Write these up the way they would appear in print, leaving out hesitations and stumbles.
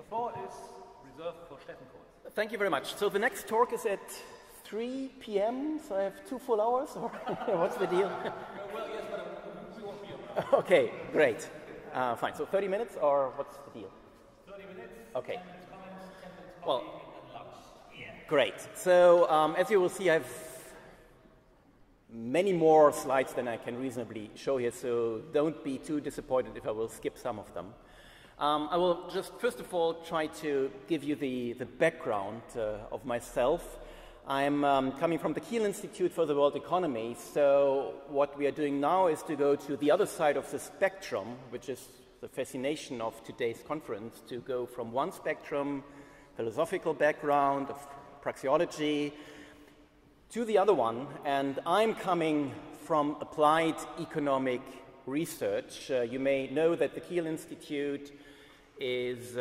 floor is reserved for Stefan Kooths. Thank you very much. So the next talk is at 3 p.m., so I have 2 full hours, or what's the deal? Well, yes, but we won't be around. Okay, great. Fine, so 30 minutes, or what's the deal? 30 minutes, okay. 10 minutes comments, 10 minutes well, and lunch. Yeah. Great. So as you will see, I have many more slides than I can reasonably show here, so don't be too disappointed if I will skip some of them. I will just first of all try to give you the background of myself. I'm coming from the Kiel Institute for the World Economy, so what we are doing now is to go to the other side of the spectrum, which is the fascination of today's conference, to go from one spectrum, philosophical background of praxeology, to the other one, and I'm coming from applied economic research. You may know that the Kiel Institute is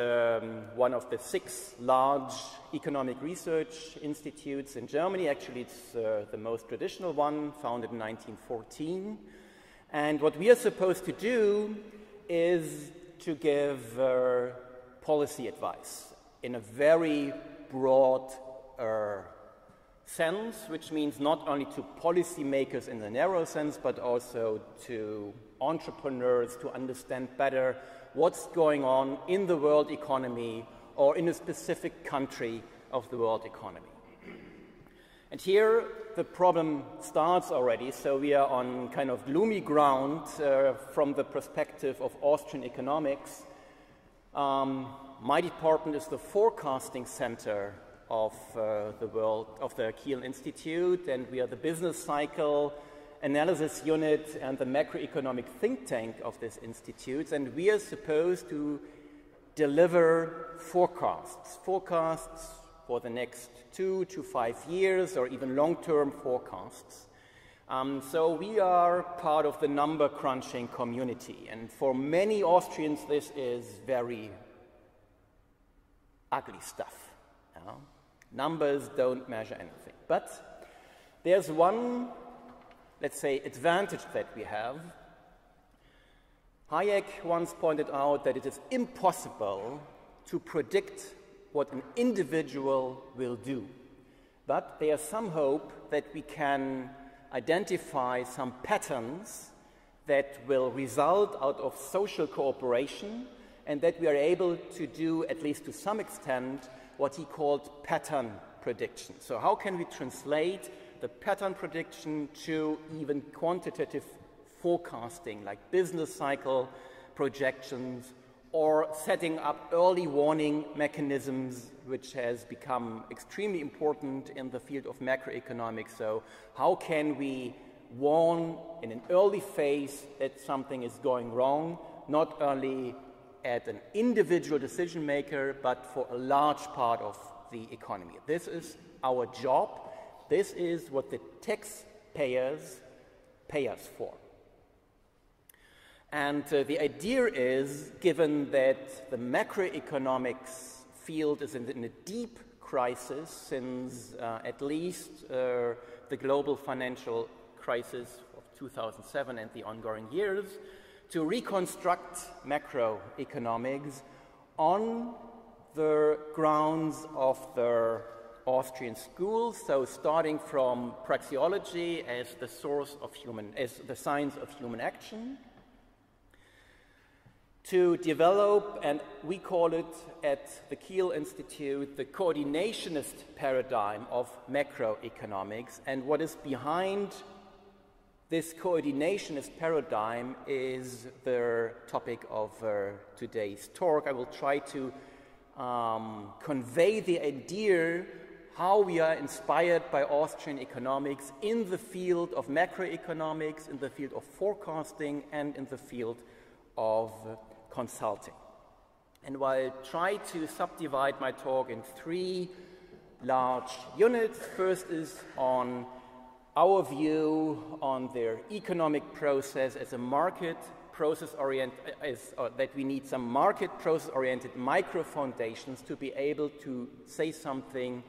one of the 6 large economic research institutes in Germany. Actually, it's the most traditional one, founded in 1914. And what we are supposed to do is to give policy advice in a very broad sense, which means not only to policymakers in the narrow sense, but also to entrepreneurs to understand better what's going on in the world economy or in a specific country of the world economy. And here the problem starts already, so we are on kind of gloomy ground from the perspective of Austrian economics. My department is the forecasting center of the Kiel Institute, and we are the business cycle analysis unit and the macroeconomic think tank of this institute, and we are supposed to deliver forecasts for the next 2 to 5 years, or even long-term forecasts. So we are part of the number crunching community, and for many Austrians this is very ugly stuff. You know? Numbers don't measure anything. But there's one, let's say, advantage that we have. Hayek once pointed out that it is impossible to predict what an individual will do. But there's some hope that we can identify some patterns that will result out of social cooperation, and that we are able to do, at least to some extent, what he called pattern prediction. So how can we translate the pattern prediction to even quantitative forecasting, like business cycle projections, or setting up early warning mechanisms, which has become extremely important in the field of macroeconomics. So how can we warn in an early phase that something is going wrong, not only at an individual decision maker, but for a large part of the economy. This is our job. This is what the taxpayers pay us for. And the idea is, given that the macroeconomics field is in a deep crisis since at least the global financial crisis of 2007 and the ongoing years, to reconstruct macroeconomics on the grounds of the Austrian school, so starting from praxeology as the source of as the science of human action, to develop, and we call it at the Kiel Institute, the Coordinationist Paradigm of Macroeconomics. And what is behind this coordinationist paradigm is the topic of today's talk. I will try to convey the idea how we are inspired by Austrian economics in the field of macroeconomics, in the field of forecasting, and in the field of consulting. And I'll try to subdivide my talk in 3 large units. First is on our view on their economic process as a market process-oriented, that we need some market process-oriented micro-foundations to be able to say something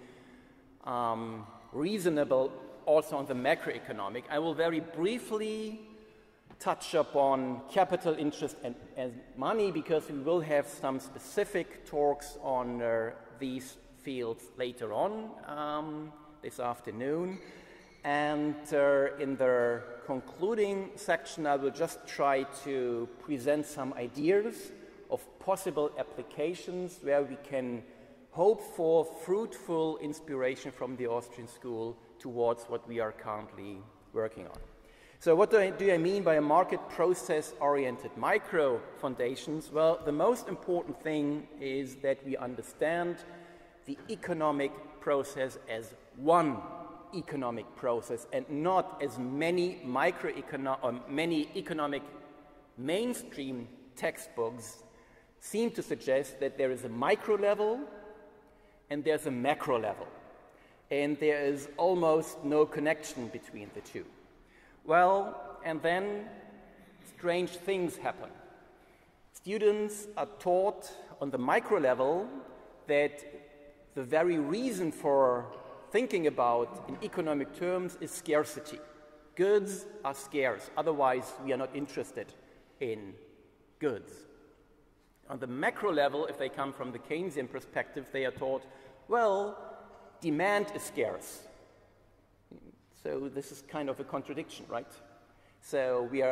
reasonable also on the macroeconomic. I will very briefly touch upon capital, interest, and money, because we will have some specific talks on these fields later on this afternoon. And in the concluding section, I will just try to present some ideas of possible applications where we can hope for fruitful inspiration from the Austrian school towards what we are currently working on. So what do I mean by a market process-oriented micro foundations? Well, the most important thing is that we understand the economic process as one economic process and not as many many economic mainstream textbooks seem to suggest, that there is a micro level and there's a macro level, and there is almost no connection between the two. Well, and then strange things happen. Students are taught on the micro level that the very reason for thinking about in economic terms is scarcity. Goods are scarce, otherwise we are not interested in goods. On the macro level, if they come from the Keynesian perspective, they are taught, well, demand is scarce. So this is kind of a contradiction, right? So we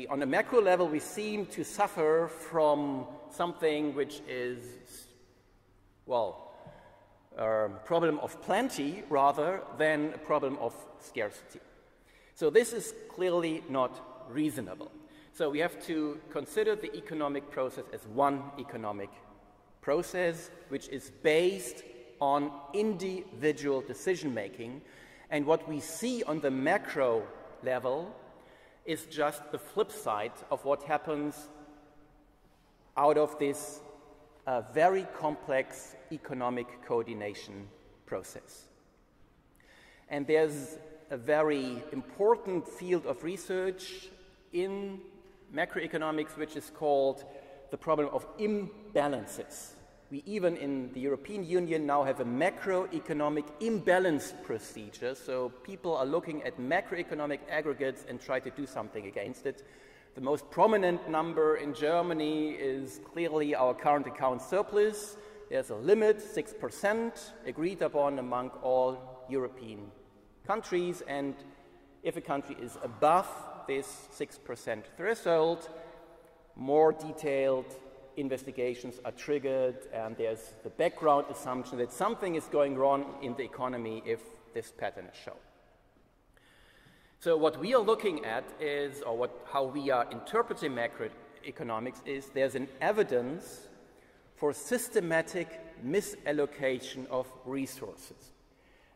on a macro level, we seem to suffer from something which is, well, a problem of plenty rather than a problem of scarcity. So this is clearly not reasonable. So we have to consider the economic process as one economic process, which is based on individual decision-making. And what we see on the macro level is just the flip side of what happens out of this very complex economic coordination process. And there's a very important field of research in macroeconomics which is called the problem of imbalances. We even in the European Union now have a macroeconomic imbalance procedure, so people are looking at macroeconomic aggregates and try to do something against it. The most prominent number in Germany is clearly our current account surplus. There's a limit, 6%, agreed upon among all European countries, and if a country is above this 6% threshold, more detailed investigations are triggered, and there's the background assumption that something is going wrong in the economy if this pattern is shown. So what we are looking at is, or how we are interpreting macroeconomics is, there's an evidence for systematic misallocation of resources.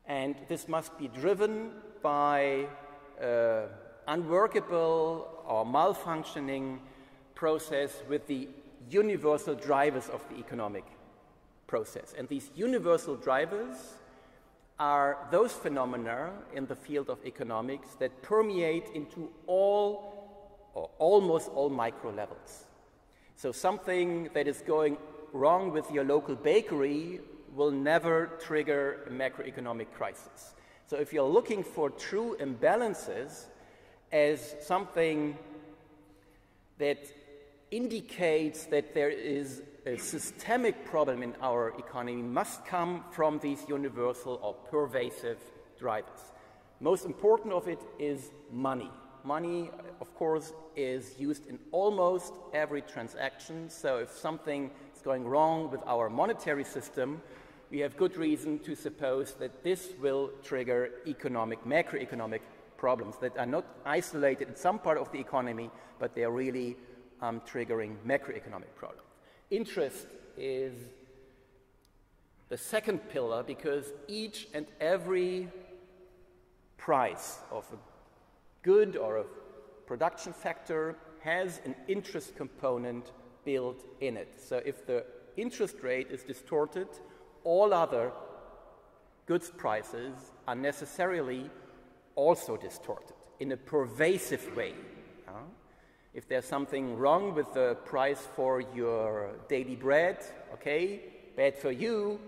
And this must be driven by unworkable or malfunctioning process with the universal drivers of the economic process. And these universal drivers are those phenomena in the field of economics that permeate into all or almost all micro levels. So something that is going wrong with your local bakery will never trigger a macroeconomic crisis. So if you're looking for true imbalances as something that indicates that there is a systemic problem in our economy, must come from these universal or pervasive drivers. Most important of it is money. Money, of course, is used in almost every transaction. So if something is going wrong with our monetary system, we have good reason to suppose that this will trigger macroeconomic problems that are not isolated in some part of the economy, but they are really triggering macroeconomic problems. Interest is the second pillar, because each and every price of a good or a production factor has an interest component built in it. So if the interest rate is distorted, all other goods prices are necessarily also distorted in a pervasive way. If there's something wrong with the price for your daily bread, okay, bad for you.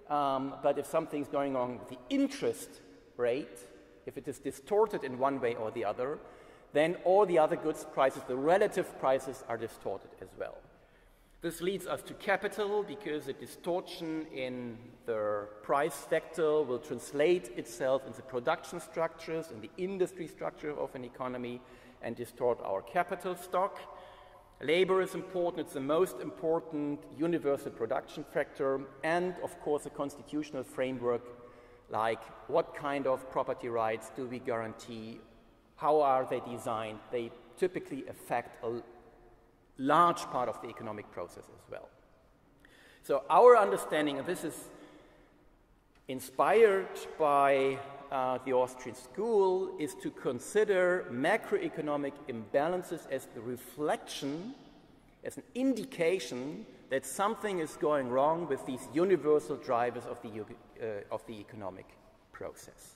But if something's going on with the interest rate, if it is distorted in one way or the other, then all the other goods prices, the relative prices, are distorted as well. This leads us to capital, because a distortion in the price vector will translate itself into production structures, in the industry structure of an economy, and distort our capital stock. Labor is important. It's the most important universal production factor, and of course a constitutional framework, like what kind of property rights do we guarantee, how are they designed. They typically affect a large part of the economic process as well. So our understanding, and this is inspired by the Austrian school, is to consider macroeconomic imbalances as the reflection, as an indication that something is going wrong with these universal drivers of the economic process.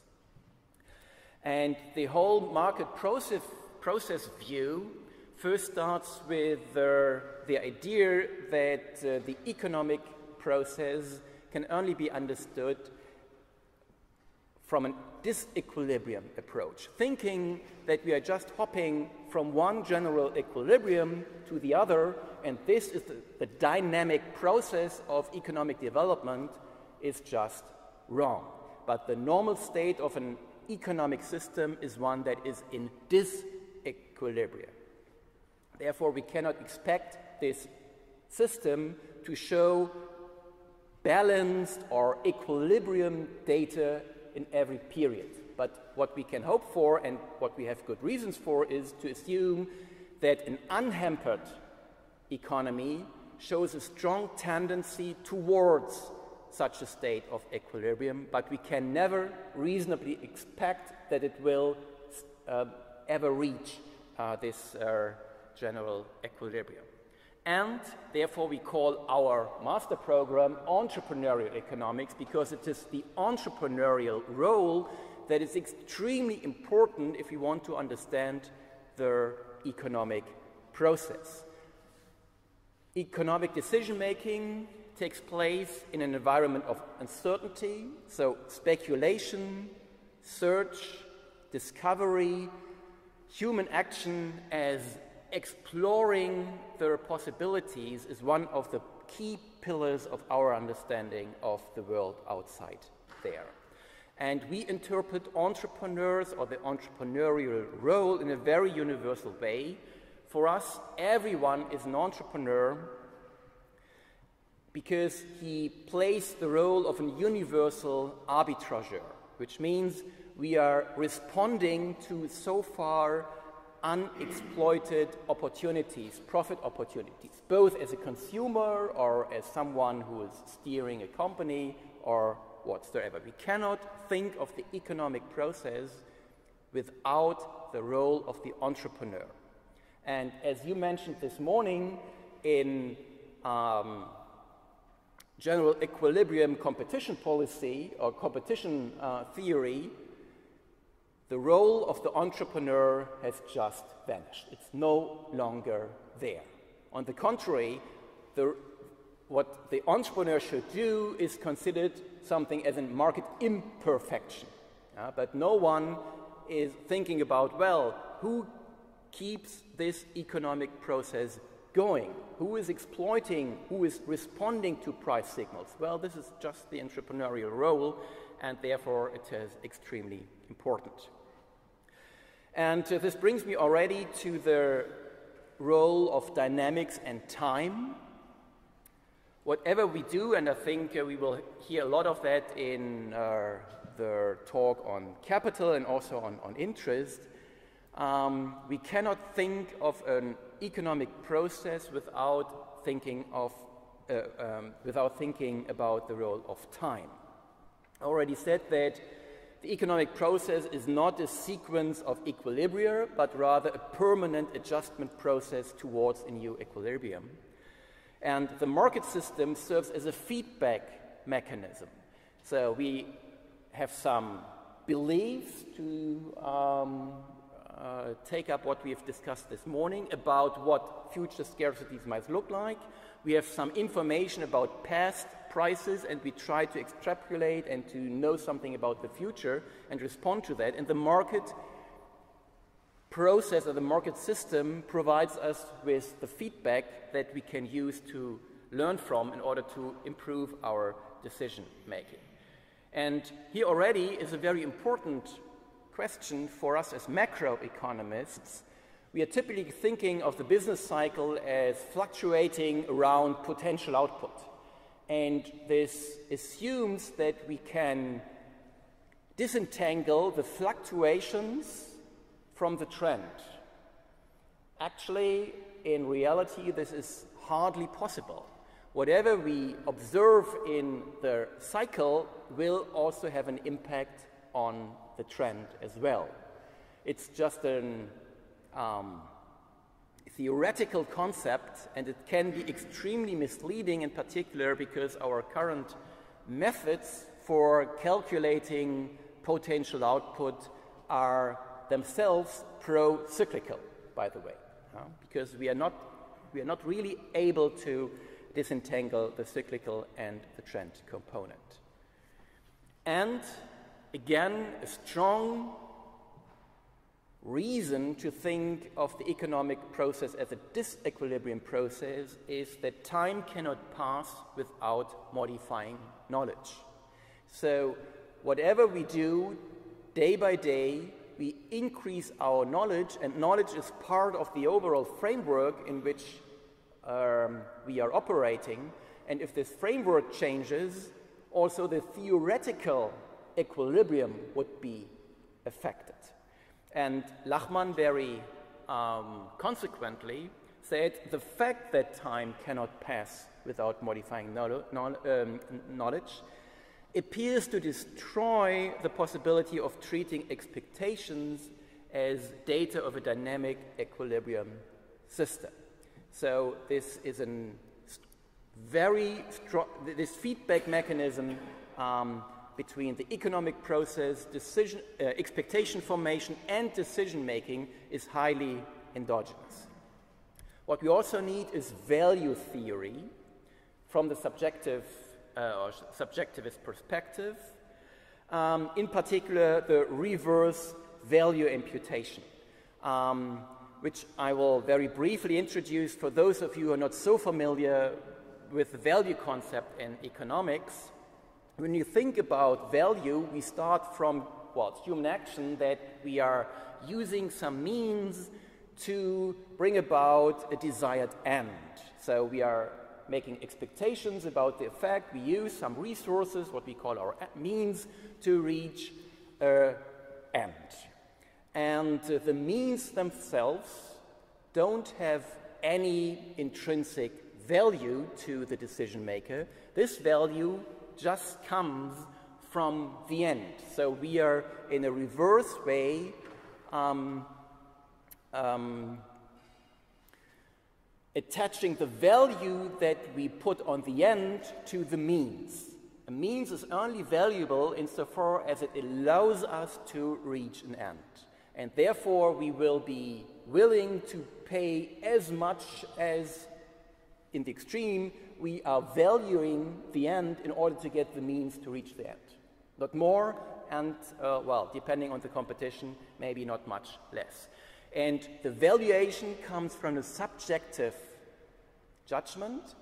And the whole market process view first starts with the idea that the economic process can only be understood from a disequilibrium approach, thinking that we are just hopping from one general equilibrium to the other, and this is the dynamic process of economic development, is just wrong. But the normal state of an economic system is one that is in disequilibrium. Therefore, we cannot expect this system to show balanced or equilibrium data in every period. But what we can hope for, and what we have good reasons for, is to assume that an unhampered economy shows a strong tendency towards such a state of equilibrium, but we can never reasonably expect that it will ever reach this general equilibrium. And therefore we call our master program entrepreneurial economics, because it is the entrepreneurial role that is extremely important if we want to understand the economic process. Economic decision-making takes place in an environment of uncertainty, so speculation, search, discovery, human action as exploring the possibilities is one of the key pillars of our understanding of the world outside there. And we interpret entrepreneurs or the entrepreneurial role in a very universal way. For us, everyone is an entrepreneur because he plays the role of a universal arbitrageur, which means we are responding to so far unexploited opportunities, profit opportunities, both as a consumer or as someone who is steering a company or whatsoever. We cannot think of the economic process without the role of the entrepreneur. And as you mentioned this morning, in general equilibrium competition policy or competition theory, the role of the entrepreneur has just vanished. It's no longer there. On the contrary, what the entrepreneur should do is considered something as a market imperfection. But no one is thinking about, well, who keeps this economic process going? Who is exploiting, who is responding to price signals? Well, this is just the entrepreneurial role, and therefore it is extremely important. And this brings me already to the role of dynamics and time. Whatever we do, and I think we will hear a lot of that in the talk on capital and also on interest, we cannot think of an economic process without thinking about the role of time. I already said that the economic process is not a sequence of equilibria, but rather a permanent adjustment process towards a new equilibrium. And the market system serves as a feedback mechanism. So we have some beliefs to take up what we have discussed this morning about what future scarcities might look like. We have some information about past prices, and we try to extrapolate and to know something about the future and respond to that. And the market process or the market system provides us with the feedback that we can use to learn from in order to improve our decision making. And here already is a very important question for us as macroeconomists. We are typically thinking of the business cycle as fluctuating around potential output. And this assumes that we can disentangle the fluctuations from the trend. Actually, in reality, this is hardly possible. Whatever we observe in the cycle will also have an impact on the trend as well. It's just a theoretical concept, and it can be extremely misleading, in particular because our current methods for calculating potential output are themselves pro-cyclical, by the way, because we are not really able to disentangle the cyclical and the trend component. And again, a strong reason to think of the economic process as a disequilibrium process is that time cannot pass without modifying knowledge. So whatever we do day by day, we increase our knowledge, and knowledge is part of the overall framework in which we are operating. And if this framework changes, also the theoretical equilibrium would be affected. And Lachmann very consequently said the fact that time cannot pass without modifying knowledge appears to destroy the possibility of treating expectations as data of a dynamic equilibrium system. So this is a very strong, this feedback mechanism between the economic process, expectation formation, and decision making is highly endogenous. What we also need is value theory from the subjective or subjectivist perspective, in particular the reverse value imputation, which I will very briefly introduce for those of you who are not so familiar with the value concept in economics. When you think about value, we start from, well, it's human action that we are using some means to bring about a desired end. So we are making expectations about the effect. We use some resources, what we call our means, to reach an end. And the means themselves don't have any intrinsic value to the decision maker. This value just comes from the end. So we are in a reverse way attaching the value that we put on the end to the means. A means is only valuable insofar as it allows us to reach an end. And therefore, we will be willing to pay as much as, in the extreme, we are valuing the end in order to get the means to reach the end. Not more, and, well, depending on the competition, maybe not much less. And the valuation comes from a subjective judgment,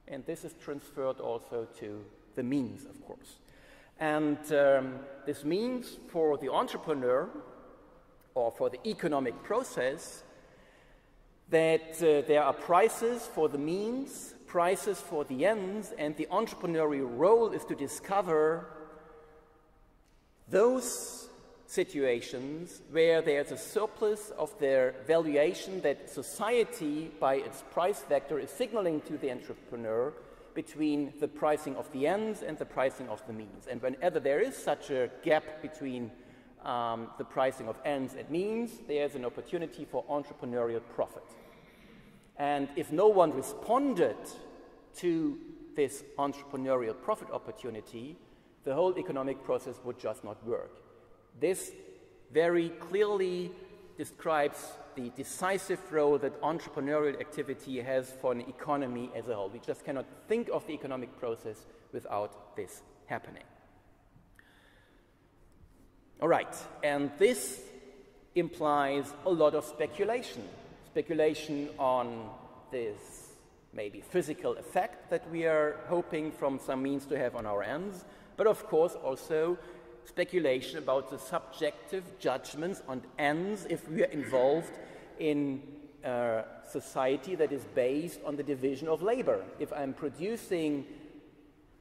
and this is transferred also to the means, of course. And this means for the entrepreneur or for the economic process that there are prices for the means, prices for the ends, and the entrepreneurial role is to discover those situations where there's a surplus of their valuation that society, by its price vector, is signaling to the entrepreneur between the pricing of the ends and the pricing of the means. And whenever there is such a gap between the pricing of ends and means, there's an opportunity for entrepreneurial profit. And if no one responded to this entrepreneurial profit opportunity, the whole economic process would just not work. This very clearly describes the decisive role that entrepreneurial activity has for an economy as a whole. We just cannot think of the economic process without this happening. All right, and this implies a lot of speculation. Speculation on this maybe physical effect that we are hoping from some means to have on our ends, but of course also speculation about the subjective judgments on ends if we are involved in a society that is based on the division of labor. If I'm producing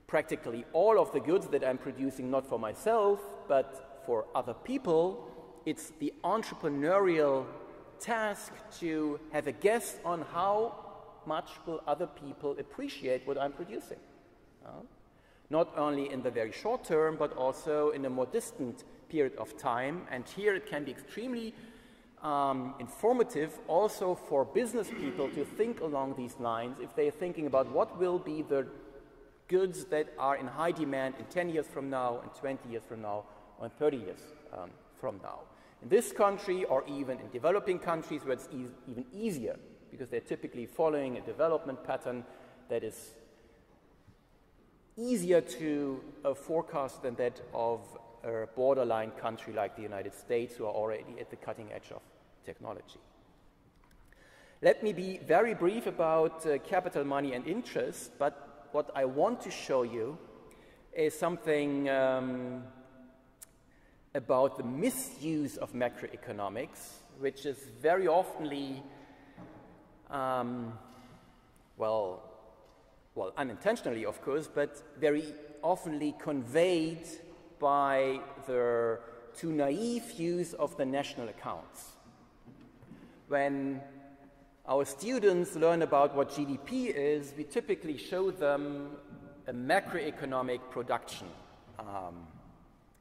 practically all of the goods that I'm producing not for myself, but for other people, it's the entrepreneurial task to have a guess on how much will other people appreciate what I'm producing. Not only in the very short term, but also in a more distant period of time. And here it can be extremely informative also for business people to think along these lines if they're thinking about what will be the goods that are in high demand in 10 years from now, and 20 years from now, or 30 years from now. In this country, or even in developing countries where it's even easier, because they're typically following a development pattern that is easier to forecast than that of a borderline country like the United States, who are already at the cutting edge of technology. Let me be very brief about capital, money, and interest, but what I want to show you is something about the misuse of macroeconomics, which is very oftenly, well, unintentionally, of course, but very oftenly conveyed by the too naive use of the national accounts. When our students learn about what GDP is, we typically show them a macroeconomic production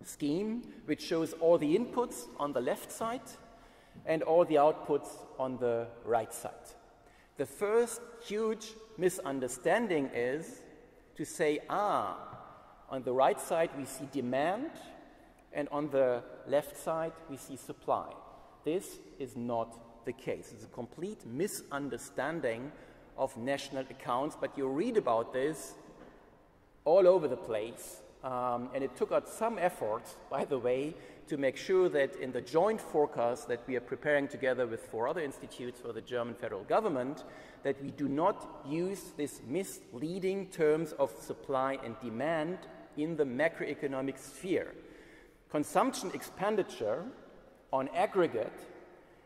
scheme, which shows all the inputs on the left side and all the outputs on the right side. The first huge misunderstanding is to say, on the right side we see demand, and on the left side we see supply. This is not the case. It's a complete misunderstanding of national accounts, but you read about this all over the place. And it took out some effort, by the way, to make sure that in the joint forecast that we are preparing together with 4 other institutes for the German federal government, that we do not use this misleading terms of supply and demand in the macroeconomic sphere. Consumption expenditure on aggregate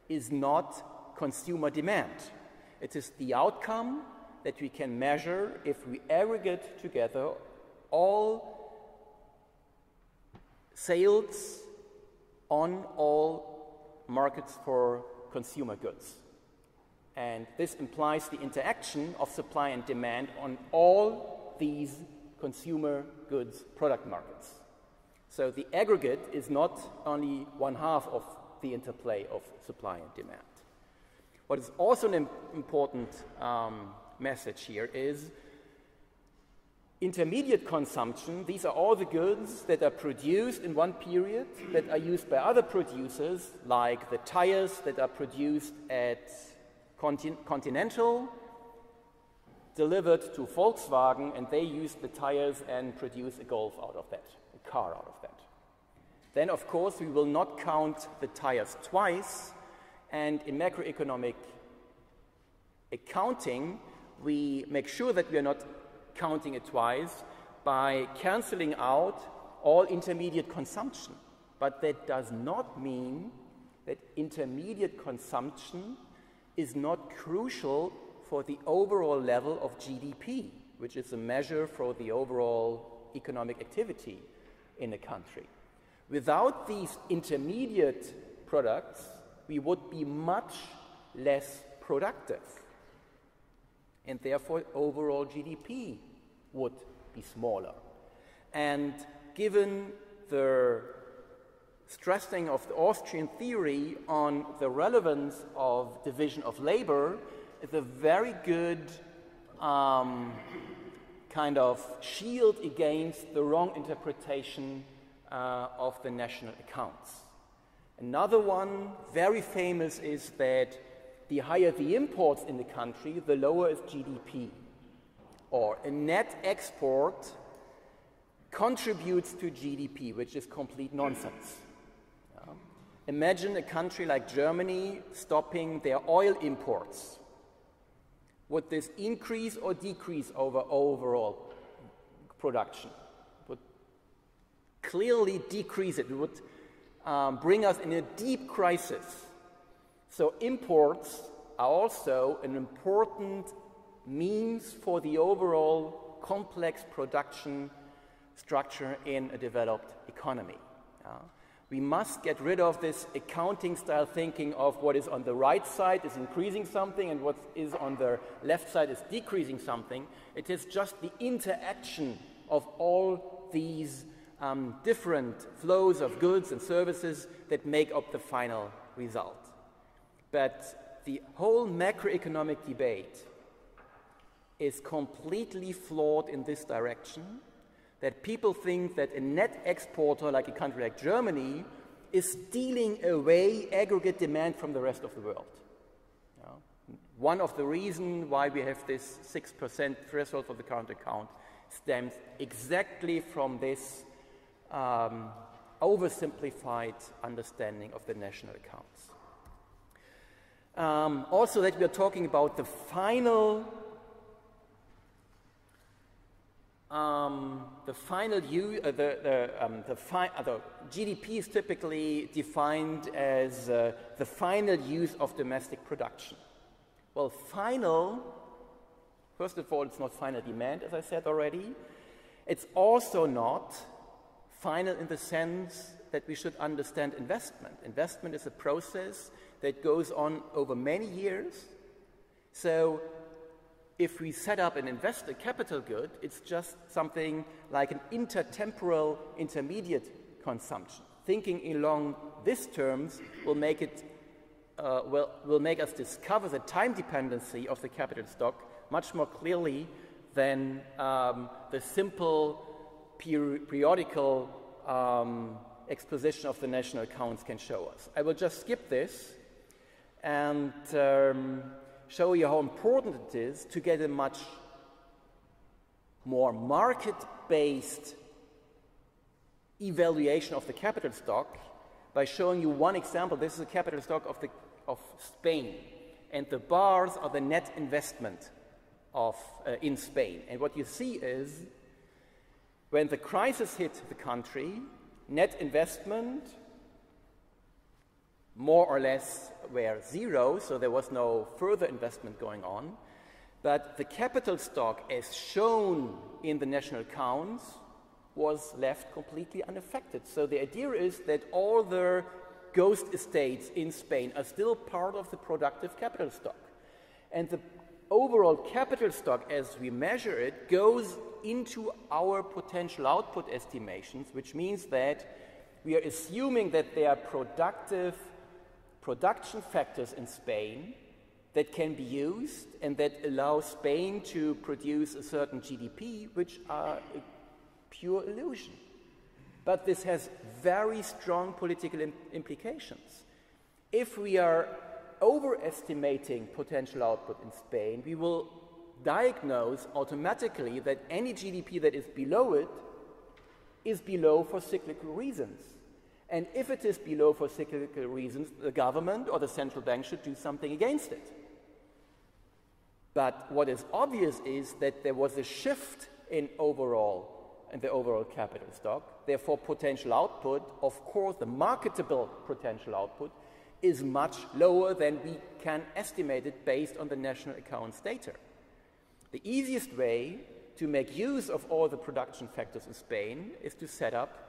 is not consumer demand. It is the outcome that we can measure if we aggregate together all sales on all markets for consumer goods. And this implies the interaction of supply and demand on all these consumer goods product markets. So the aggregate is not only 1/2 of the interplay of supply and demand. What is also an important message here is intermediate consumption. These are all the goods that are produced in one period that are used by other producers, like the tires that are produced at Continental, delivered to Volkswagen, and they use the tires and produce a Golf out of that, a car out of that. Then, of course, we will not count the tires twice, and in macroeconomic accounting, we make sure that we are not counting it twice by canceling out all intermediate consumption. But that does not mean that intermediate consumption is not crucial for the overall level of GDP, which is a measure for the overall economic activity in a country. Without these intermediate products, we would be much less productive, and therefore overall GDP would be smaller. And given the stressing of the Austrian theory on the relevance of division of labor, is a very good kind of shield against the wrong interpretation of the national accounts. Another one, very famous, is that the higher the imports in the country, the lower is GDP. Or a net export contributes to GDP, which is complete nonsense. Imagine a country like Germany stopping their oil imports. Would this increase or decrease over overall production? Would clearly decrease it. It would bring us in a deep crisis. So imports are also an important means for the overall complex production structure in a developed economy. We must get rid of this accounting style thinking of what is on the right side is increasing something and what is on the left side is decreasing something. It is just the interaction of all these different flows of goods and services that make up the final result. But the whole macroeconomic debate is completely flawed in this direction, that people think that a net exporter like a country like Germany is stealing away aggregate demand from the rest of the world. One of the reasons why we have this 6% threshold for the current account stems exactly from this oversimplified understanding of the national accounts. Also that we are talking about the final GDP is typically defined as the final use of domestic production. Well, final, first of all, it's not final demand, as I said already. It's also not final in the sense that we should understand investment. Investment is a process that goes on over many years. So if we set up and invest a capital good, it's just something like an intertemporal intermediate consumption. Thinking along these terms will make it will make us discover the time dependency of the capital stock much more clearly than the simple periodical exposition of the national accounts can show us. I will just skip this and show you how important it is to get a much more market-based evaluation of the capital stock by showing you one example. This is a capital stock of Spain, and the bars are the net investment in Spain. And what you see is when the crisis hit the country, net investment more or less were zero, so there was no further investment going on. But the capital stock, as shown in the national accounts, was left completely unaffected. So the idea is that all the ghost estates in Spain are still part of the productive capital stock. And the overall capital stock, as we measure it, goes into our potential output estimations, which means that we are assuming that there are productive production factors in Spain that can be used and that allow Spain to produce a certain GDP, which are a pure illusion. But this has very strong political implications. If we are overestimating potential output in Spain, we will diagnose automatically that any GDP that is below it is below for cyclical reasons. And if it is below for cyclical reasons, the government or the central bank should do something against it. But what is obvious is that there was a shift in the overall capital stock. Therefore, potential output, of course, the marketable potential output, is much lower than we can estimate it based on the national accounts data. The easiest way to make use of all the production factors in Spain is to set up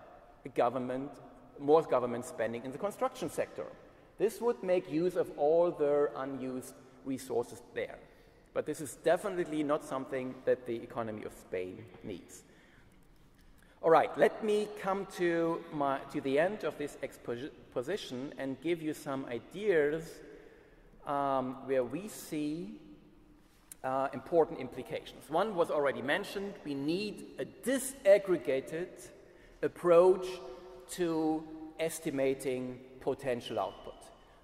more government spending in the construction sector. This would make use of all the unused resources there. But this is definitely not something that the economy of Spain needs. All right, let me come to the end of this exposition and give you some ideas where we see important implications. One was already mentioned. We need a disaggregated approach to estimating potential output.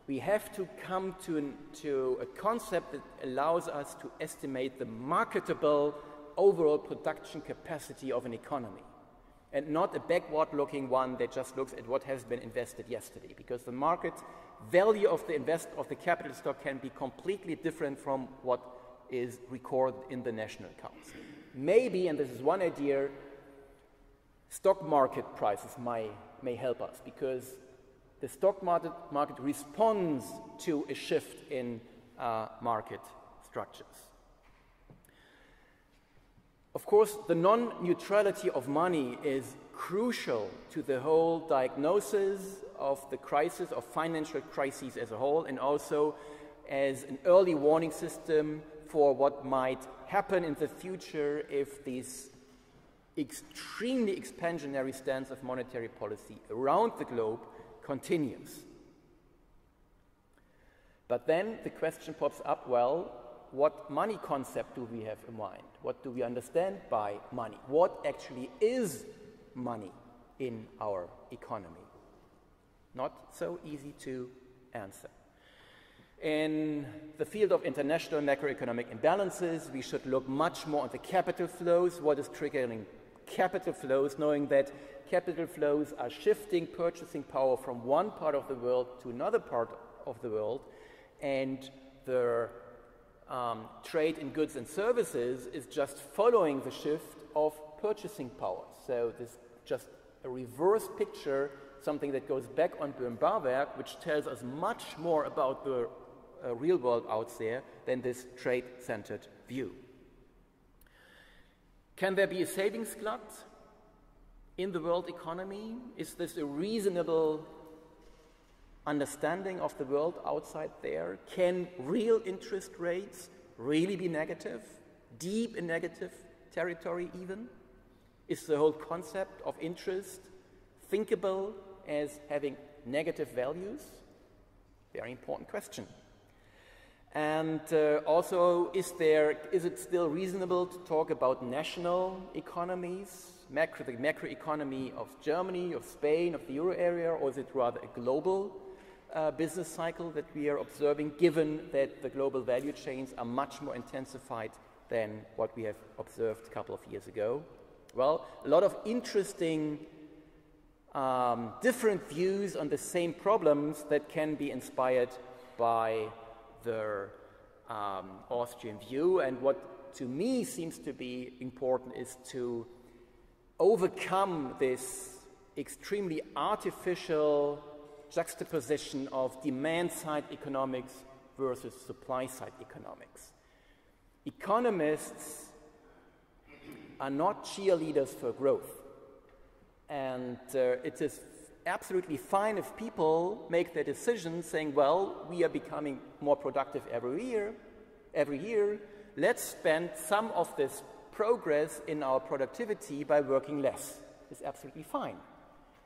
We have to come to a concept that allows us to estimate the marketable overall production capacity of an economy. and not a backward-looking one that just looks at what has been invested yesterday, because the market value of the capital stock can be completely different from what is recorded in the national accounts. Maybe, and this is one idea, stock market prices may help us, because the stock market responds to a shift in market structures. Of course, the non-neutrality of money is crucial to the whole diagnosis of the crisis, of financial crises as a whole, and also as an early warning system for what might happen in the future if this extremely expansionary stance of monetary policy around the globe continues. But then the question pops up, well, what money concept do we have in mind? What do we understand by money? What actually is money in our economy? Not so easy to answer. In the field of international macroeconomic imbalances, we should look much more at the capital flows, what is triggering capital flows, knowing that capital flows are shifting purchasing power from one part of the world to another part of the world, and the trade in goods and services is just following the shift of purchasing power. So this is just a reverse picture, something that goes back on Böhm-Barwerk, which tells us much more about the real world out there than this trade-centered view. Can there be a savings glut in the world economy? Is this a reasonable understanding of the world outside there? Can real interest rates really be negative, deep in negative territory even? Is the whole concept of interest thinkable as having negative values? Very important question. And also, is it still reasonable to talk about national economies, the macroeconomy of Germany, of Spain, of the euro area, or is it rather a global business cycle that we are observing, given that the global value chains are much more intensified than what we have observed a couple of years ago? Well, a lot of interesting different views on the same problems that can be inspired by the Austrian view, and what to me seems to be important is to overcome this extremely artificial juxtaposition of demand-side economics versus supply-side economics. Economists are not cheerleaders for growth, and it is absolutely fine if people make their decisions saying, well, we are becoming more productive every year, let's spend some of this progress in our productivity by working less. It's absolutely fine.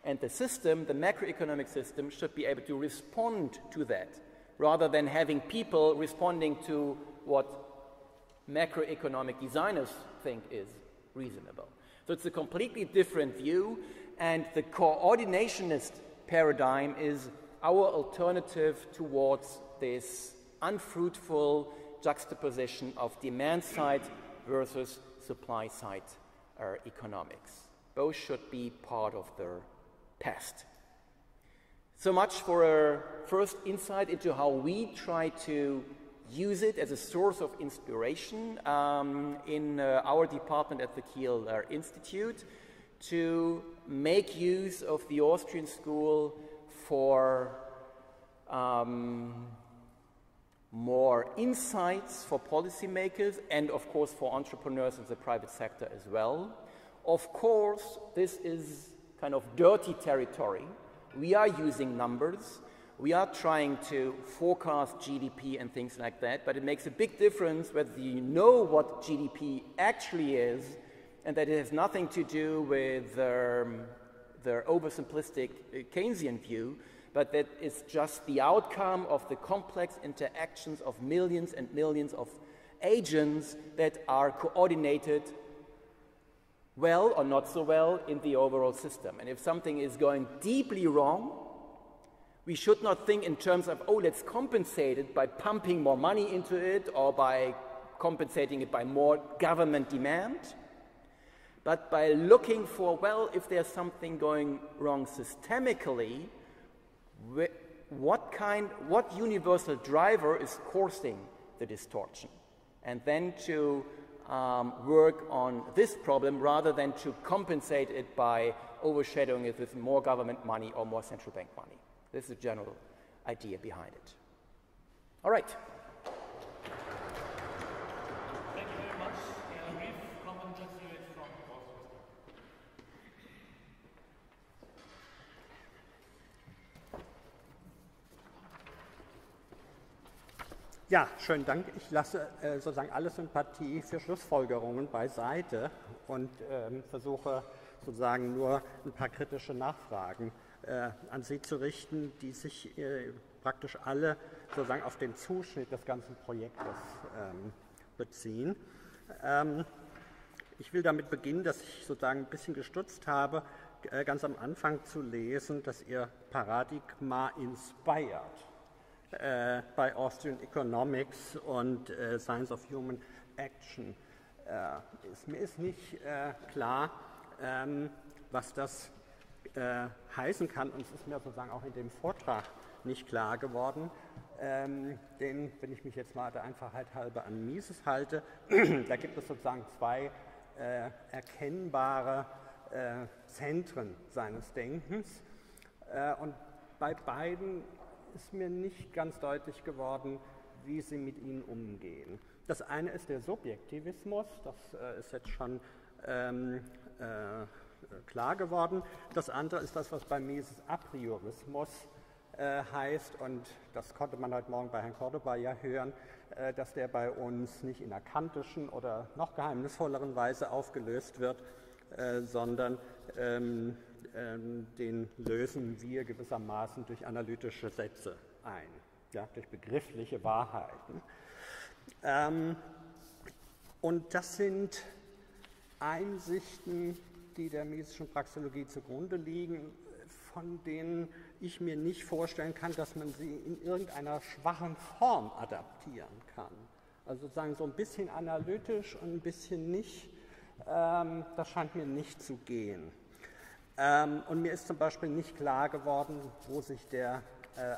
And the system, the macroeconomic system, should be able to respond to that, rather than having people responding to what macroeconomic designers think is reasonable. So it's a completely different view, and the coordinationist paradigm is our alternative towards this unfruitful juxtaposition of demand-side versus supply-side economics. Both should be part of the past. So much for a first insight into how we try to use it as a source of inspiration in our department at the Kiel Institute to make use of the Austrian school for more insights for policymakers and, of course, for entrepreneurs in the private sector as well. Of course, this is kind of dirty territory. We are using numbers. We are trying to forecast GDP and things like that, but it makes a big difference whether you know what GDP actually is, and that it has nothing to do with their oversimplistic Keynesian view, but that it's just the outcome of the complex interactions of millions and millions of agents that are coordinated well or not so well in the overall system. And if something is going deeply wrong, we should not think in terms of, oh, let's compensate it by pumping more money into it or by compensating it by more government demand. but by looking for, well, if there's something going wrong systemically, what universal driver is causing the distortion? And then to work on this problem rather than to compensate it by overshadowing it with more government money or more central bank money. This is the general idea behind it. All right. Thank you very much. A brief comment just here from Austrian. Ja, schönen Dank. Ich lasse sozusagen alle Sympathie für Schlussfolgerungen beiseite und versuche sozusagen nur ein paar kritische Nachfragen an Sie zu richten, die sich praktisch alle sozusagen auf den Zuschnitt des ganzen Projektes beziehen. Ich will damit beginnen, dass ich sozusagen ein bisschen gestutzt habe, ganz am Anfang zu lesen, dass Ihr Paradigma inspired bei Austrian Economics und Science of Human Action ist. Mir ist nicht klar, was das heißen kann, und es ist mir sozusagen auch in dem Vortrag nicht klar geworden, denn wenn ich mich jetzt mal der Einfachheit halber an Mises halte, da gibt es sozusagen zwei erkennbare Zentren seines Denkens, und bei beiden ist mir nicht ganz deutlich geworden, wie sie mit ihnen umgehen. Das eine ist der Subjektivismus, das ist jetzt schon klar geworden. Das andere ist das, was bei Mises Apriorismus heißt, und das konnte man heute Morgen bei Herrn Cordoba ja hören, dass der bei uns nicht in einer kantischen oder noch geheimnisvolleren Weise aufgelöst wird, sondern den lösen wir gewissermaßen durch analytische Sätze ein, ja, durch begriffliche Wahrheiten. Und das sind Einsichten, die der Misesischen Praxeologie zugrunde liegen, von denen ich mir nicht vorstellen kann, dass man sie in irgendeiner schwachen Form adaptieren kann. Also sozusagen so ein bisschen analytisch und ein bisschen nicht, das scheint mir nicht zu gehen. Und mir ist zum Beispiel nicht klar geworden, wo sich der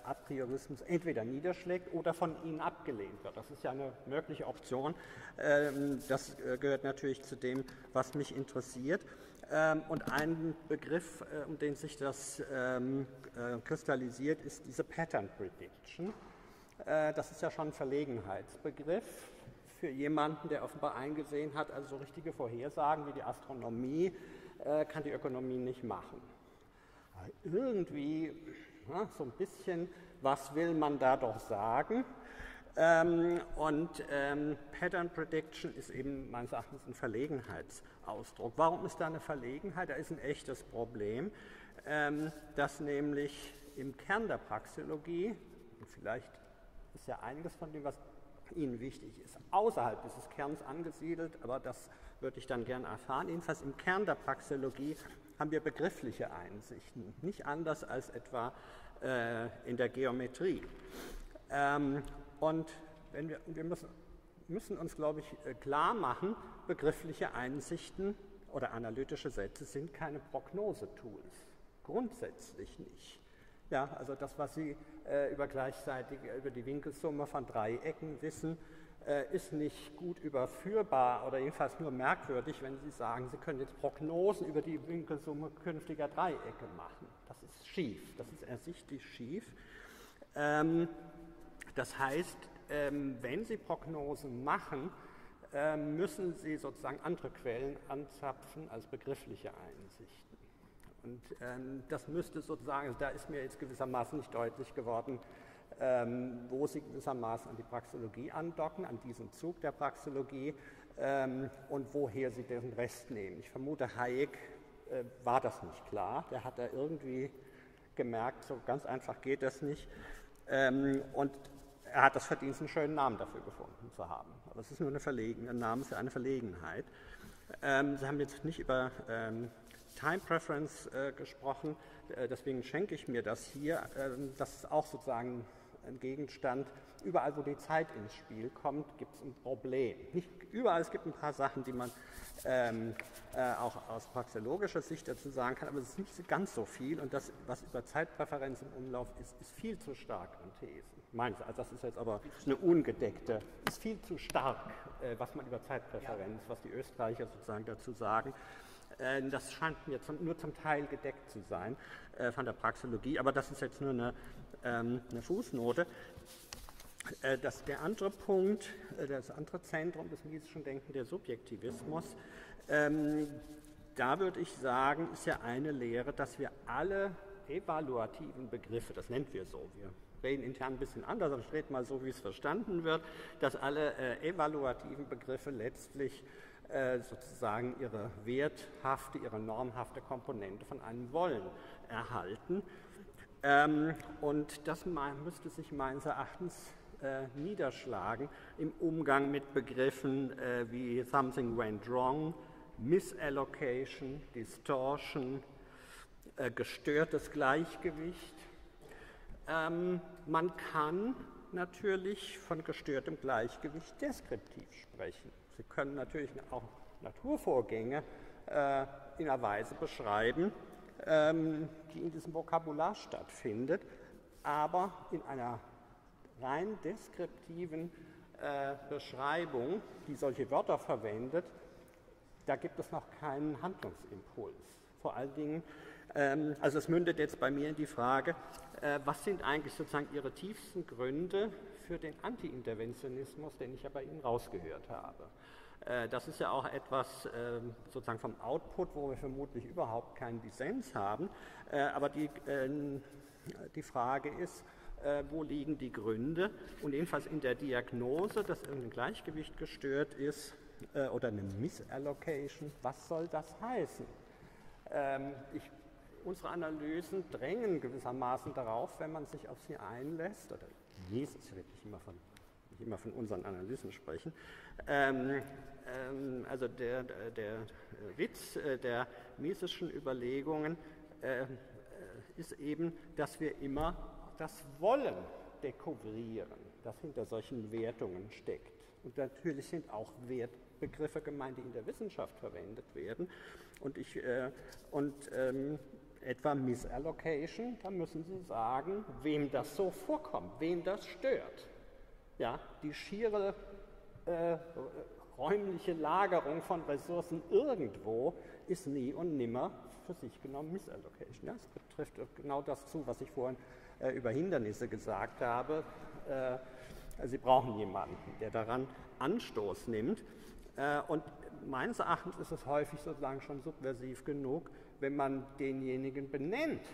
Apriorismus entweder niederschlägt oder von Ihnen abgelehnt wird. Das ist ja eine mögliche Option. Das gehört natürlich zu dem, was mich interessiert. Und ein Begriff, um den sich das kristallisiert, ist diese Pattern Prediction. Das ist ja schon ein Verlegenheitsbegriff für jemanden, der offenbar eingesehen hat, also richtige Vorhersagen wie die Astronomie kann die Ökonomie nicht machen. Aber irgendwie, ja, so ein bisschen, was will man da doch sagen? Pattern Prediction ist eben meines Erachtens ein Verlegenheitsausdruck. Warum ist da eine Verlegenheit? Da ist ein echtes Problem, dass nämlich im Kern der Praxeologie, und vielleicht ist ja einiges von dem, was Ihnen wichtig ist, außerhalb dieses Kerns angesiedelt, aber das würde ich dann gerne erfahren. Jedenfalls im Kern der Praxeologie haben wir begriffliche Einsichten, nicht anders als etwa in der Geometrie. Und wir müssen uns, glaube ich, klar machen, begriffliche Einsichten oder analytische Sätze sind keine Prognosetools, grundsätzlich nicht. Ja, also das, was Sie über die Winkelsumme von Dreiecken wissen, ist nicht gut überführbar oder jedenfalls nur merkwürdig, wenn Sie sagen, Sie können jetzt Prognosen über die Winkelsumme künftiger Dreiecke machen. Das ist schief, das ist ersichtlich schief. Das heißt, wenn Sie Prognosen machen, müssen Sie sozusagen andere Quellen anzapfen als begriffliche Einsichten. Und das müsste sozusagen, da ist mir jetzt gewissermaßen nicht deutlich geworden, wo Sie gewissermaßen an die Praxeologie andocken, an diesen Zug der Praxeologie und woher Sie den Rest nehmen. Ich vermute, Hayek war das nicht klar. Der hat da irgendwie gemerkt, so ganz einfach geht das nicht. Und er hat das Verdienst, einen schönen Namen dafür gefunden zu haben. Aber es ist nur ein Name für eine Verlegenheit. Sie haben jetzt nicht über Time Preference gesprochen, deswegen schenke ich mir das hier. Das ist auch sozusagen ein Gegenstand. Überall, wo die Zeit ins Spiel kommt, gibt es ein Problem. Nicht überall, es gibt ein paar Sachen, die man auch aus praxeologischer Sicht dazu sagen kann, aber es ist nicht ganz so viel und das, was über Zeitpräferenz im Umlauf ist, ist viel zu stark an Thesen. Meins, also das ist jetzt aber eine ungedeckte, ist viel zu stark, was man über Zeitpräferenz, was die Österreicher sozusagen dazu sagen. Das scheint mir nur zum Teil gedeckt zu sein von der Praxeologie, aber das ist jetzt nur eine Fußnote. Der andere Punkt, das andere Zentrum des miesischen Denkens, der Subjektivismus, da würde ich sagen, ist ja eine Lehre, dass wir alle evaluativen Begriffe, das nennt wir so, wir reden intern ein bisschen anders, aber ich rede mal so, wie es verstanden wird, dass alle evaluativen Begriffe letztlich sozusagen ihre werthafte, ihre normhafte Komponente von einem Wollen erhalten. Und das müsste sich meines Erachtens niederschlagen im Umgang mit Begriffen wie something went wrong, misallocation, distortion, gestörtes Gleichgewicht. Man kann natürlich von gestörtem Gleichgewicht deskriptiv sprechen. Sie können natürlich auch Naturvorgänge in einer Weise beschreiben, die in diesem Vokabular stattfindet, aber in einer rein deskriptiven Beschreibung, die solche Wörter verwendet, da gibt es noch keinen Handlungsimpuls. Vor allen Dingen, also es mündet jetzt bei mir in die Frage, was sind eigentlich sozusagen Ihre tiefsten Gründe für den Anti-Interventionismus, den ich ja bei Ihnen rausgehört habe? Das ist ja auch etwas sozusagen vom Output, wo wir vermutlich überhaupt keinen Dissens haben, aber die Frage ist, wo liegen die Gründe? Und jedenfalls in der Diagnose, dass irgendein Gleichgewicht gestört ist oder eine Misallocation, was soll das heißen? Unsere Analysen drängen gewissermaßen darauf, wenn man sich auf sie einlässt, oder Jesus, ich will nicht immer von unseren Analysen sprechen, also der Witz der miesischen Überlegungen ist eben, dass wir immer das Wollen dekouvrieren, das hinter solchen Wertungen steckt. Und natürlich sind auch Wertbegriffe gemeint, die in der Wissenschaft verwendet werden. Und etwa Misallocation, da müssen Sie sagen, wem das so vorkommt, wen das stört. Ja, die schiere räumliche Lagerung von Ressourcen irgendwo ist nie und nimmer für sich genommen Misallocation. Ja, es betrifft genau das zu, was ich vorhin über Hindernisse gesagt habe. Sie brauchen jemanden, der daran Anstoß nimmt. Und meines Erachtens ist es häufig sozusagen schon subversiv genug, wenn man denjenigen benennt,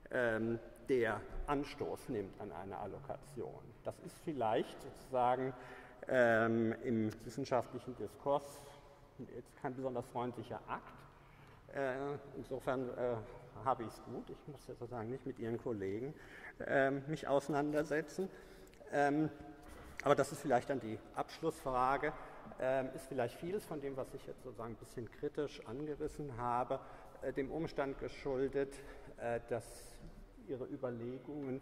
der Anstoß nimmt an eine Allokation. Das ist vielleicht sozusagen im wissenschaftlichen Diskurs jetzt kein besonders freundlicher Akt. Insofern habe ich es gut. Ich muss ja sozusagen nicht mit Ihren Kollegen mich auseinandersetzen. Aber das ist vielleicht dann die Abschlussfrage. Ist vielleicht vieles von dem, was ich jetzt sozusagen ein bisschen kritisch angerissen habe, dem Umstand geschuldet, dass Ihre Überlegungen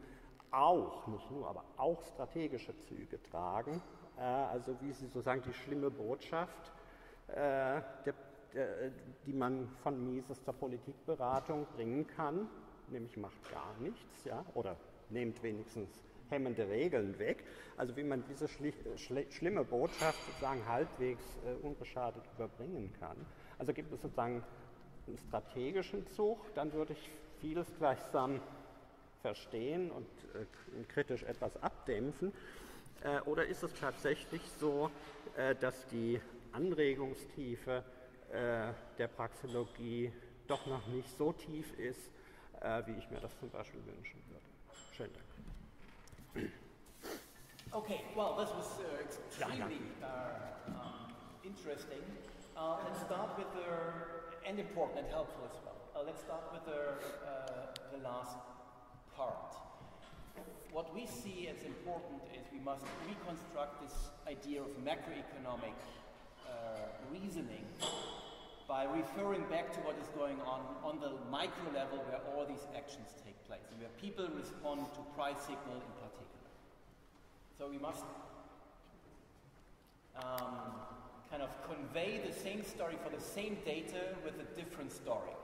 auch, nicht nur, aber auch strategische Züge tragen. Also wie Sie sozusagen die schlimme Botschaft, die man von Mises zur Politikberatung bringen kann, nämlich macht gar nichts, ja, oder nehmt wenigstens hemmende Regeln weg. Also wie man diese schlimme Botschaft sozusagen halbwegs unbeschadet überbringen kann. Also gibt es sozusagen einen strategischen Zug, dann würde ich vieles gleichsam verstehen und kritisch etwas abdämpfen. Oder ist es tatsächlich so, dass die Anregungstiefe der Praxeologie doch noch nicht so tief ist, wie ich mir das zum Beispiel wünschen würde? Schönen Dank. Okay, well, this was extremely interesting. Let's start with and important and helpful as well. Let's start with the last part. What we see as important is we must reconstruct this idea of macroeconomic reasoning by referring back to what is going on the micro level where all these actions take place and where people respond to price signal in particular. So we must kind of convey the same story for the same data with a different story.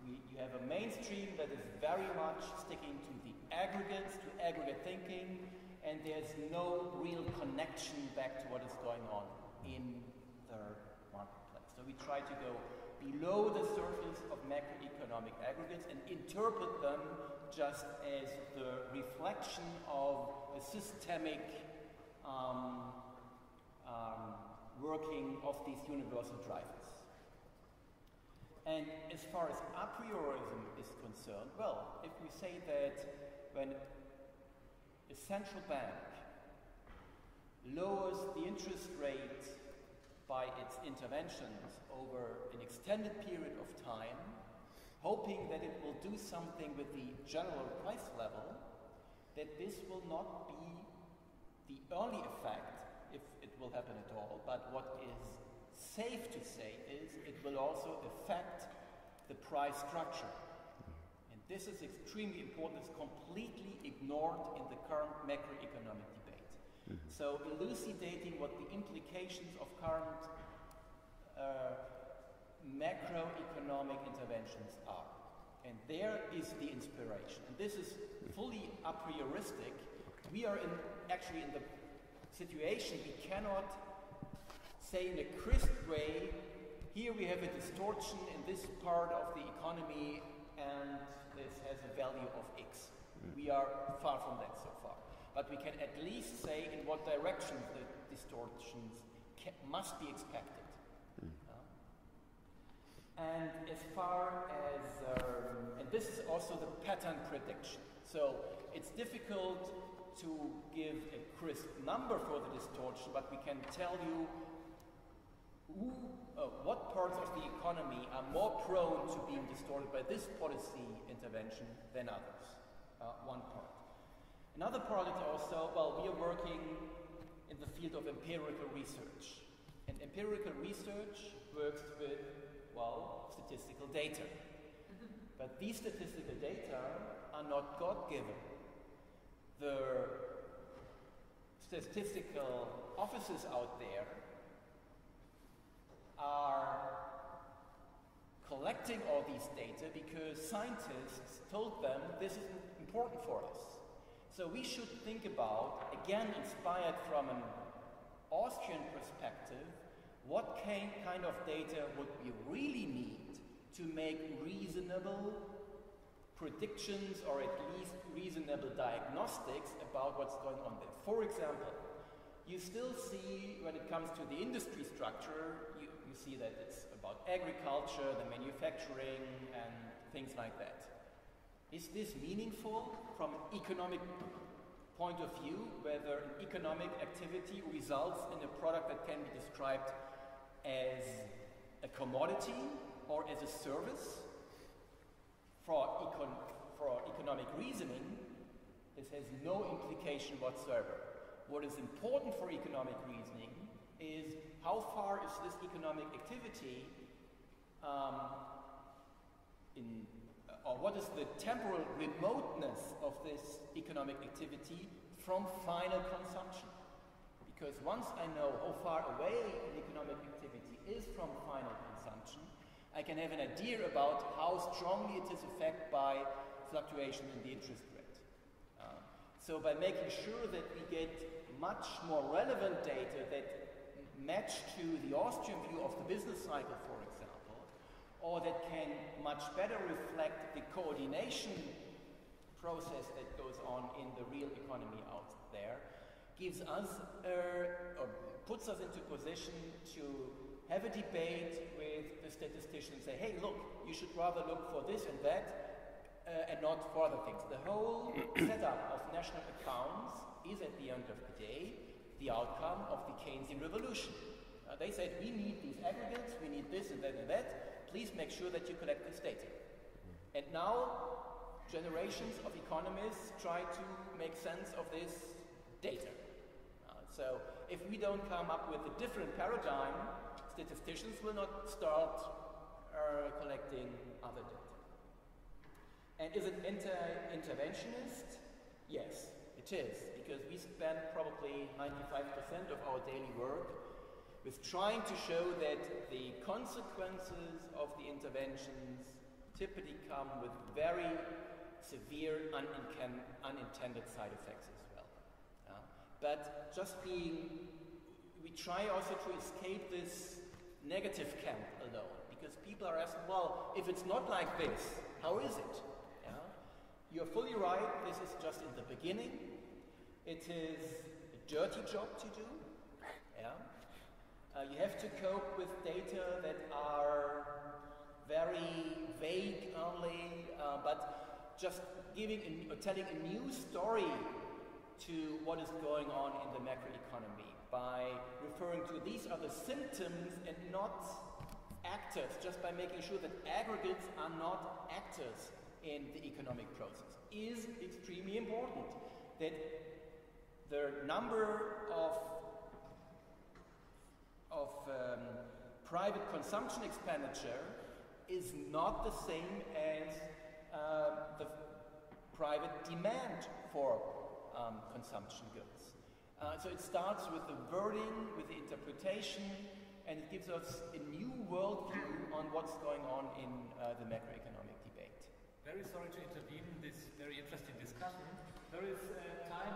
You have a mainstream that is very much sticking to the aggregates, to aggregate thinking, and there's no real connection back to what is going on in the marketplace. So we try to go below the surface of macroeconomic aggregates and interpret them just as the reflection of a systemic working of these universal drivers. And as far as a priorism is concerned, well, if we say that when a central bank lowers the interest rate by its interventions over an extended period of time, hoping that it will do something with the general price level, that this will not be the only effect, if it will happen at all, but what is safe to say is it will also affect the price structure. And this is extremely important. It's completely ignored in the current macroeconomic debate. So elucidating what the implications of current macroeconomic interventions are. And there is the inspiration. And this is fully a prioristic. We are actually in the situation we cannot say in a crisp way, here we have a distortion in this part of the economy and this has a value of X. We are far from that so far. But we can at least say in what direction the distortions must be expected. And as far as, and this is also the pattern prediction. So it's difficult to give a crisp number for the distortion, but we can tell you what parts of the economy are more prone to being distorted by this policy intervention than others. One part. Another part is also, well, we are working in the field of empirical research. And empirical research works with, well, statistical data. But these statistical data are not God-given. The statistical offices out there are collecting all these data because scientists told them this is important for us. So we should think about, again inspired from an Austrian perspective, what kind of data would we really need to make reasonable predictions or at least reasonable diagnostics about what's going on there. For example, you still see when it comes to the industry structure, you see that it's about agriculture, the manufacturing and things like that. Is this meaningful from an economic point of view, whether an economic activity results in a product that can be described as a commodity or as a service? For economic reasoning, this has no implication whatsoever. What is important for economic reasoning is how far is this economic activity or what is the temporal remoteness of this economic activity from final consumption? Because once I know how far away an economic activity is from final consumption, I can have an idea about how strongly it is affected by fluctuation in the interest rate. So by making sure that we get much more relevant data that match to the Austrian view of the business cycle, for example, or that can much better reflect the coordination process that goes on in the real economy out there, gives us or puts us into position to have a debate with the statisticians and say, hey, look, you should rather look for this and that and not for other things. The whole setup of national accounts is at the end of the day the outcome of the Keynesian revolution. They said, we need these aggregates, we need this and that and that, please make sure that you collect this data. And now generations of economists try to make sense of this data. So if we don't come up with a different paradigm, statisticians will not start collecting other data. And is it interventionist? Yes, it is, because we spend probably 95% of our daily work with trying to show that the consequences of the interventions typically come with very severe unintended side effects as well. But we try also to escape this negative camp alone, because people are asking, well, if it's not like this, how is it? You're fully right, this is just in the beginning. It is a dirty job to do. You have to cope with data that are very vague only, but just telling a new story to what is going on in the macroeconomy by referring to these are the symptoms and not actors, just by making sure that aggregates are not actors in the economic process is extremely important. That the number of private consumption expenditure is not the same as the private demand for consumption goods. So it starts with the wording, with the interpretation, and it gives us a new worldview on what's going on in the macroeconomic debate. Very sorry to intervene in this very interesting discussion. There is time